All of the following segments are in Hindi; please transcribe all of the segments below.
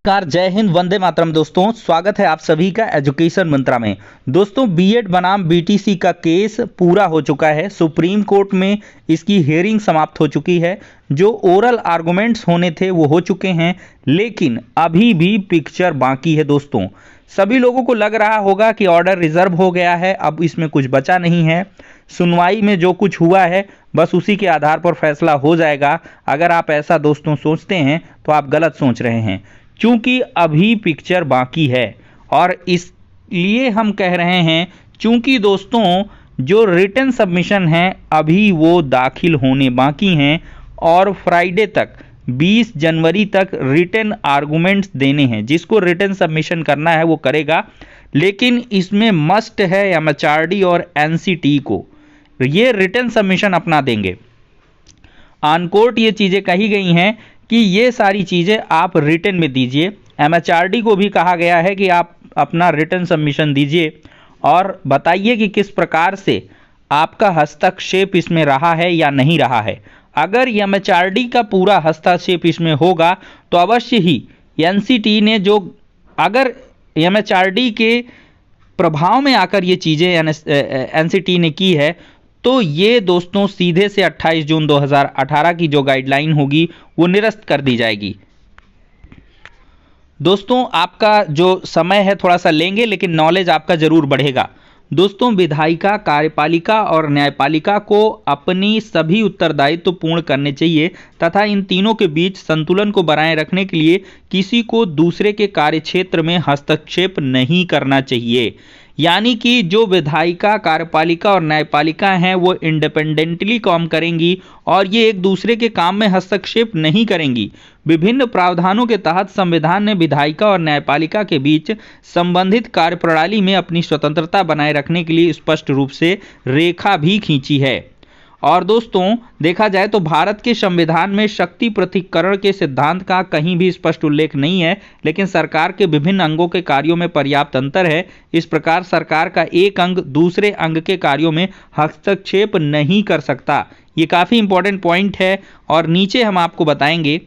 कार जय हिंद वंदे मातरम। दोस्तों स्वागत है आप सभी का एजुकेशन मंत्रा में। दोस्तों बीएड बनाम बीटीसी का केस पूरा हो चुका है। सुप्रीम कोर्ट में इसकी हियरिंग समाप्त हो चुकी है। जो ओरल आर्गुमेंट्स होने थे वो हो चुके हैं, लेकिन अभी भी पिक्चर बाकी है। दोस्तों सभी लोगों को लग रहा होगा कि ऑर्डर रिजर्व हो गया है, अब इसमें कुछ बचा नहीं है। सुनवाई में जो कुछ हुआ है बस उसी के आधार पर फैसला हो जाएगा। अगर आप ऐसा दोस्तों सोचते हैं तो आप गलत सोच रहे हैं, क्योंकि अभी पिक्चर बाकी है। और इसलिए हम कह रहे हैं क्योंकि दोस्तों जो रिटन सबमिशन है अभी वो दाखिल होने बाकी हैं और फ्राइडे तक 20 जनवरी तक रिटन आर्गुमेंट्स देने हैं। जिसको रिटन सबमिशन करना है वो करेगा, लेकिन इसमें मस्ट है एमएचआरडी और एनसीटी को ये रिटन सबमिशन अपना देंगे। ऑन कोर्ट ये चीज़ें कही गई हैं कि ये सारी चीज़ें आप रिटन में दीजिए। एमएचआरडी को भी कहा गया है कि आप अपना रिटन सबमिशन दीजिए और बताइए कि किस प्रकार से आपका हस्तक्षेप इसमें रहा है या नहीं रहा है। अगर एमएचआरडी का पूरा हस्तक्षेप इसमें होगा तो अवश्य ही एनसीटी ने जो अगर एमएचआरडी के प्रभाव में आकर ये चीज़ें एनसीटी ने की है तो ये दोस्तों सीधे से 28 जून 2018 की जो गाइडलाइन होगी वो निरस्त कर दी जाएगी। दोस्तों आपका जो समय है थोड़ा सा लेंगे, लेकिन नॉलेज आपका जरूर बढ़ेगा। दोस्तों विधायिका, कार्यपालिका और न्यायपालिका को अपनी सभी उत्तरदायित्व पूर्ण करने चाहिए तथा इन तीनों के बीच संतुलन को बनाए रखने के लिए किसी को दूसरे के कार्यक्षेत्र में हस्तक्षेप नहीं करना चाहिए। यानी कि जो विधायिका, कार्यपालिका और न्यायपालिका हैं वो इंडिपेंडेंटली काम करेंगी और ये एक दूसरे के काम में हस्तक्षेप नहीं करेंगी। विभिन्न प्रावधानों के तहत संविधान ने विधायिका और न्यायपालिका के बीच संबंधित कार्यप्रणाली में अपनी स्वतंत्रता बनाए रखने के लिए स्पष्ट रूप से रेखा भी खींची है। और दोस्तों देखा जाए तो भारत के संविधान में शक्ति पृथक्करण के सिद्धांत का कहीं भी स्पष्ट उल्लेख नहीं है, लेकिन सरकार के विभिन्न अंगों के कार्यों में पर्याप्त अंतर है। इस प्रकार सरकार का एक अंग दूसरे अंग के कार्यों में हस्तक्षेप नहीं कर सकता। ये काफ़ी इंपॉर्टेंट पॉइंट है और नीचे हम आपको बताएंगे।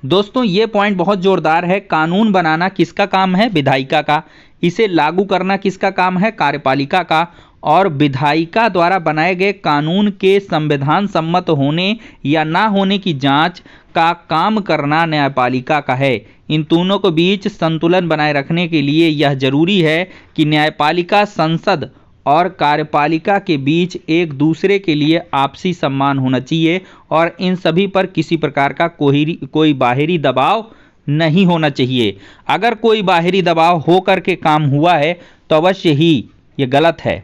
दोस्तों ये पॉइंट बहुत जोरदार है। कानून बनाना किसका काम है? विधायिका का। इसे लागू करना किसका काम है? कार्यपालिका का। और विधायिका द्वारा बनाए गए कानून के संविधान सम्मत होने या ना होने की जांच का काम करना न्यायपालिका का है। इन दोनों के बीच संतुलन बनाए रखने के लिए यह जरूरी है कि न्यायपालिका, संसद और कार्यपालिका के बीच एक दूसरे के लिए आपसी सम्मान होना चाहिए और इन सभी पर किसी प्रकार का कोई बाहरी दबाव नहीं होना चाहिए। अगर कोई बाहरी दबाव हो करके काम हुआ है तो अवश्य ही ये गलत है।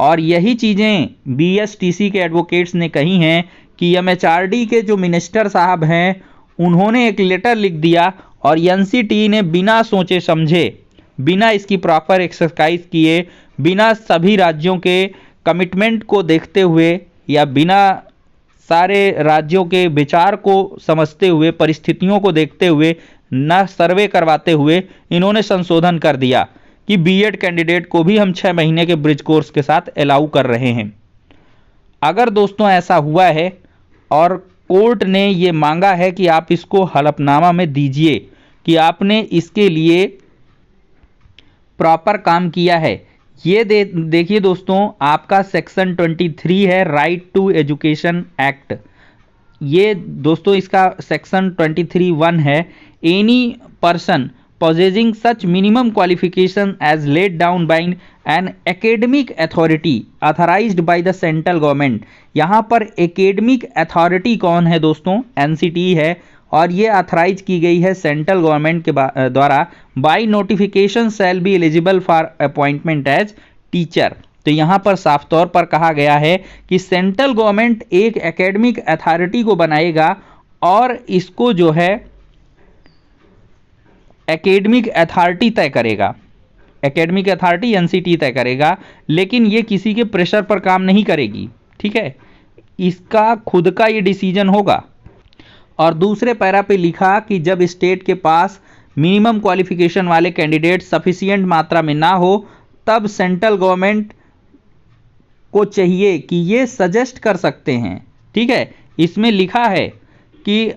और यही चीज़ें बीएसटीसी के एडवोकेट्स ने कही हैं कि एमएचआरडी के जो मिनिस्टर साहब हैं उन्होंने एक लेटर लिख दिया और एनसीटी ने बिना सोचे समझे, बिना इसकी प्रॉपर एक्सरसाइज किए, बिना सभी राज्यों के कमिटमेंट को देखते हुए या बिना सारे राज्यों के विचार को समझते हुए, परिस्थितियों को देखते हुए, न सर्वे करवाते हुए इन्होंने संशोधन कर दिया कि बीएड कैंडिडेट को भी हम 6 महीने के ब्रिज कोर्स के साथ अलाउ कर रहे हैं। अगर दोस्तों ऐसा हुआ है और कोर्ट ने ये मांगा है कि आप इसको हलफनामा में दीजिए कि आपने इसके लिए प्रॉपर काम किया है। ये देखिए दोस्तों, आपका सेक्शन 23 है, राइट टू एजुकेशन एक्ट। ये दोस्तों इसका सेक्शन 23(1) है। Any person possessing such minimum qualification as laid down by an academic authority authorized by the central government। यहाँ पर एकेडमिक अथॉरिटी कौन है दोस्तों? एनसीटी है और ये ऑथराइज की गई है सेंट्रल गवर्नमेंट के द्वारा। By notification shall be eligible for appointment as teacher. तो यहाँ पर साफ तौर पर कहा गया है कि सेंट्रल गवर्नमेंट एक एकेडमिक अथॉरिटी को बनाएगा और इसको जो है एकेडमिक अथॉरिटी तय करेगा। एकेडमिक अथॉरिटी एनसीटी तय करेगा, लेकिन ये किसी के प्रेशर पर काम नहीं करेगी। ठीक है, इसका खुद का ये डिसीजन होगा। और दूसरे पैरा पे लिखा कि जब स्टेट के पास मिनिमम क्वालिफिकेशन वाले कैंडिडेट सफिशिएंट मात्रा में ना हो तब सेंट्रल गवर्नमेंट को चाहिए कि ये सजेस्ट कर सकते हैं। ठीक है, इसमें लिखा है कि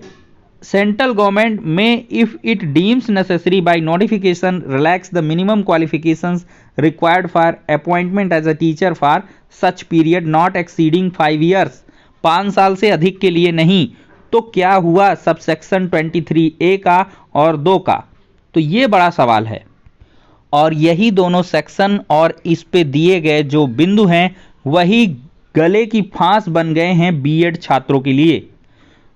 सेंट्रल गवर्नमेंट में if it deems necessary by notification relax the minimum qualifications required for appointment as a teacher for such period not exceeding 5 years, 5 साल से अधिक के लिए नहीं। तो क्या हुआ सब सेक्शन 23A का और 2 का? तो ये बड़ा सवाल है, और यही दोनों सेक्शन और इस पे दिए गए जो बिंदु हैं वही गले की फांस बन गए हैं बीएड छात्रों के लिए।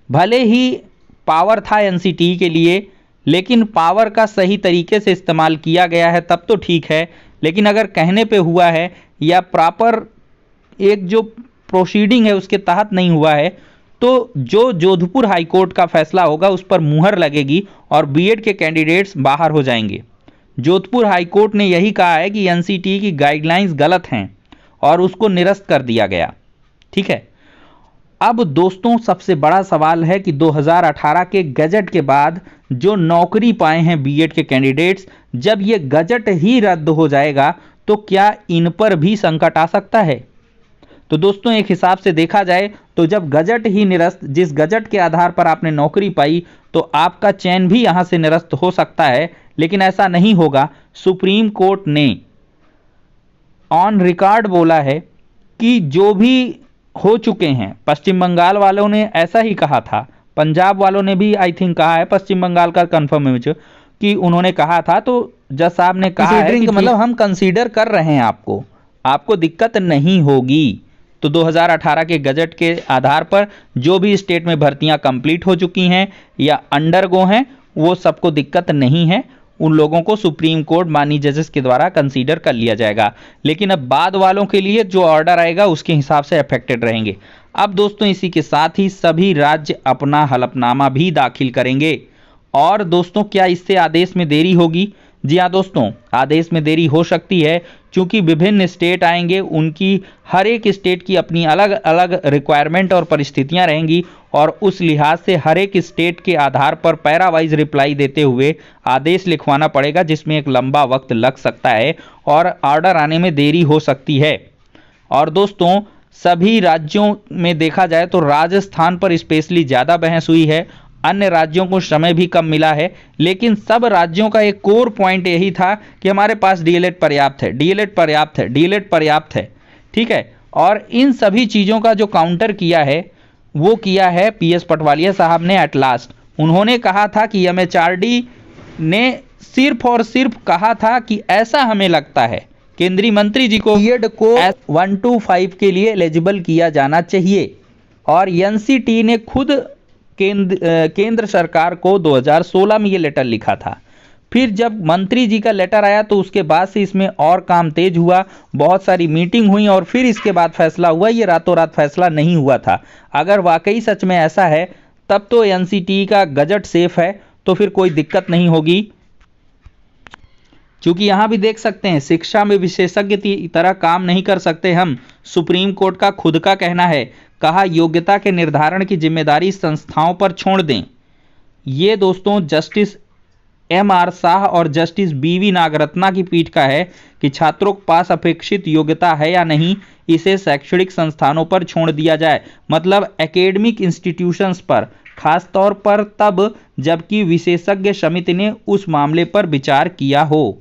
भले ही पावर था एनसीटी के लिए, लेकिन पावर का सही तरीके से इस्तेमाल किया गया है तब तो ठीक है, लेकिन अगर कहने पे हुआ है या प्रॉपर एक जो प्रोसीडिंग है उसके तहत नहीं हुआ है, तो जो जोधपुर हाईकोर्ट का फैसला होगा उस पर मुहर लगेगी और बीएड के कैंडिडेट्स बाहर हो जाएंगे। जोधपुर हाईकोर्ट ने यही कहा है कि एनसीटी की गाइडलाइंस गलत हैं और उसको निरस्त कर दिया गया। ठीक है, अब दोस्तों सबसे बड़ा सवाल है कि 2018 के गजट के बाद जो नौकरी पाए हैं बीएड के कैंडिडेट्स, जब ये गजट ही रद्द हो जाएगा तो क्या इन पर भी संकट आ सकता है? तो दोस्तों एक हिसाब से देखा जाए तो जब गजट ही निरस्त, जिस गजट के आधार पर आपने नौकरी पाई, तो आपका चयन भी यहां से निरस्त हो सकता है, लेकिन ऐसा नहीं होगा। सुप्रीम कोर्ट ने ऑन रिकॉर्ड बोला है कि जो भी हो चुके हैं, पश्चिम बंगाल वालों ने ऐसा ही कहा था, पंजाब वालों ने भी आई थिंक कहा है, पश्चिम बंगाल का कंफर्म है मुझे कि उन्होंने कहा था, तो जज साहब ने कहा है कि मतलब हम कंसीडर कर रहे हैं, आपको दिक्कत नहीं होगी। तो 2018 के गजट के आधार पर जो भी स्टेट में भर्तियां कंप्लीट हो चुकी हैं या अंडरगो हैं, वो सबको दिक्कत नहीं है, उन लोगों को सुप्रीम कोर्ट माननीय जजेस के द्वारा कंसीडर कर लिया जाएगा। लेकिन अब बाद वालों के लिए जो ऑर्डर आएगा उसके हिसाब से अफेक्टेड रहेंगे। अब दोस्तों इसी के साथ ही सभी राज्य अपना हलफनामा भी दाखिल करेंगे। और दोस्तों क्या इससे आदेश में देरी होगी? जी हाँ दोस्तों, आदेश में देरी हो सकती है, क्योंकि विभिन्न स्टेट आएंगे, उनकी हर एक स्टेट की अपनी अलग अलग रिक्वायरमेंट और परिस्थितियां रहेंगी, और उस लिहाज से हर एक स्टेट के आधार पर पैरावाइज रिप्लाई देते हुए आदेश लिखवाना पड़ेगा, जिसमें एक लंबा वक्त लग सकता है और ऑर्डर आने में देरी हो सकती है। और दोस्तों सभी राज्यों में देखा जाए तो राजस्थान पर स्पेशली ज़्यादा बहस हुई है, अन्य राज्यों को समय भी कम मिला है, लेकिन सब राज्यों का एक कोर पॉइंट यही था कि हमारे पास डीएलएड पर्याप्त है, डीएलएड पर्याप्त है, डीएलएड पर्याप्त है। ठीक है, और इन सभी चीज़ों का जो काउंटर किया है वो किया है पीएस पटवालिया साहब ने एट लास्ट। उन्होंने कहा था कि एमएचआरडी ने सिर्फ और सिर्फ कहा था कि ऐसा हमें लगता है केंद्रीय मंत्री जी को बीएड को 125 के लिए एलिजिबल किया जाना चाहिए, और एनसीटी ने खुद केंद्र सरकार को 2016 में ये लेटर लिखा था। फिर जब मंत्री जी का लेटर आया तो उसके बाद से इसमें और काम तेज हुआ, बहुत सारी मीटिंग हुई और फिर इसके बाद फैसला हुआ। ये रातों रात फैसला नहीं हुआ था। अगर वाकई सच में ऐसा है तब तो एनसीटी का गजट सेफ है, तो फिर कोई दिक्कत नहीं होगी। क्योंकि यहां भी देख सकते हैं शिक्षा में विशेषज्ञ की तरह काम नहीं कर सकते हम, सुप्रीम कोर्ट का खुद का कहना है। कहा योग्यता के निर्धारण की जिम्मेदारी संस्थाओं पर छोड़ दें। ये दोस्तों जस्टिस एमआर शाह और जस्टिस बीवी नागरत्ना की पीठ का है कि छात्रों के पास अपेक्षित योग्यता है या नहीं, इसे शैक्षणिक संस्थानों पर छोड़ दिया जाए, मतलब एकेडमिक इंस्टीट्यूशंस पर, खासतौर पर तब जबकि विशेषज्ञ समिति ने उस मामले पर विचार किया हो।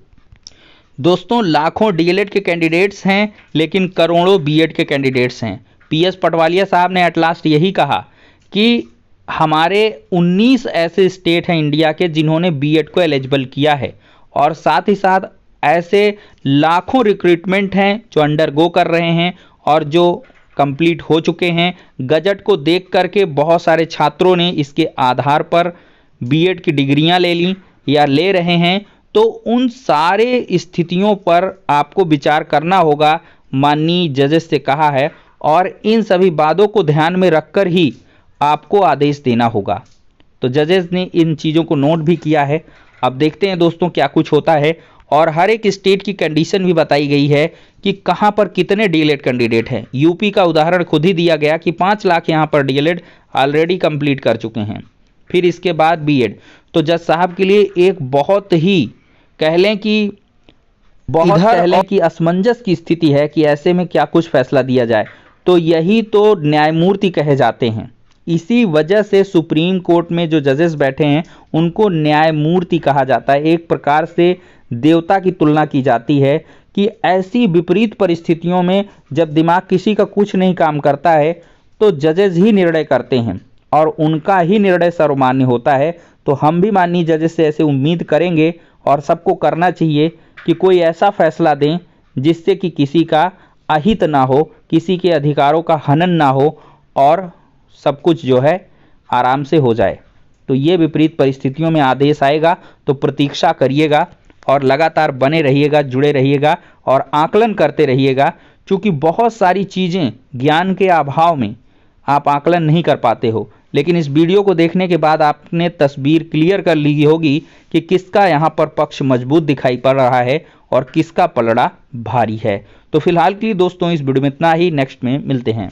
दोस्तों लाखों डीएलएड के कैंडिडेट्स हैं, लेकिन करोड़ों बीएड के कैंडिडेट्स हैं। पीएस पटवालिया साहब ने एट लास्ट यही कहा कि हमारे 19 ऐसे स्टेट हैं इंडिया के जिन्होंने बीएड को एलिजिबल किया है, और साथ ही साथ ऐसे लाखों रिक्रूटमेंट हैं जो अंडरगो कर रहे हैं और जो कंप्लीट हो चुके हैं। गजट को देख करके बहुत सारे छात्रों ने इसके आधार पर बीएड की डिग्रियां ले ली या ले रहे हैं। तो उन सारे स्थितियों पर आपको विचार करना होगा, माननीय जजेस से कहा है, और इन सभी बातों को ध्यान में रखकर ही आपको आदेश देना होगा। तो जजेस ने इन चीज़ों को नोट भी किया है। अब देखते हैं दोस्तों क्या कुछ होता है, और हर एक स्टेट की कंडीशन भी बताई गई है कि कहां पर कितने डीएलएड कैंडिडेट हैं। यूपी का उदाहरण खुद ही दिया गया कि 5 लाख यहां पर डीएलएड ऑलरेडी कंप्लीट कर चुके हैं, फिर इसके बाद बीएड। तो जज साहब के लिए एक बहुत ही कह लें कि असमंजस की स्थिति है कि ऐसे में क्या कुछ फैसला दिया जाए। तो यही तो न्यायमूर्ति कहे जाते हैं, इसी वजह से सुप्रीम कोर्ट में जो जजेस बैठे हैं उनको न्यायमूर्ति कहा जाता है। एक प्रकार से देवता की तुलना की जाती है कि ऐसी विपरीत परिस्थितियों में जब दिमाग किसी का कुछ नहीं काम करता है तो जजेस ही निर्णय करते हैं और उनका ही निर्णय सर्वमान्य होता है। तो हम भी माननीय जजेस से ऐसे उम्मीद करेंगे और सबको करना चाहिए कि कोई ऐसा फैसला दें जिससे कि किसी का अहित ना हो, किसी के अधिकारों का हनन ना हो और सब कुछ जो है आराम से हो जाए। तो ये विपरीत परिस्थितियों में आदेश आएगा तो प्रतीक्षा करिएगा और लगातार बने रहिएगा, जुड़े रहिएगा और आकलन करते रहिएगा, क्योंकि बहुत सारी चीज़ें ज्ञान के अभाव में आप आकलन नहीं कर पाते हो। लेकिन इस वीडियो को देखने के बाद आपने तस्वीर क्लियर कर ली होगी कि किसका यहाँ पर पक्ष मजबूत दिखाई पड़ रहा है और किसका पलड़ा भारी है। तो फिलहाल के लिए दोस्तों इस वीडियो में इतना ही, नेक्स्ट में मिलते हैं।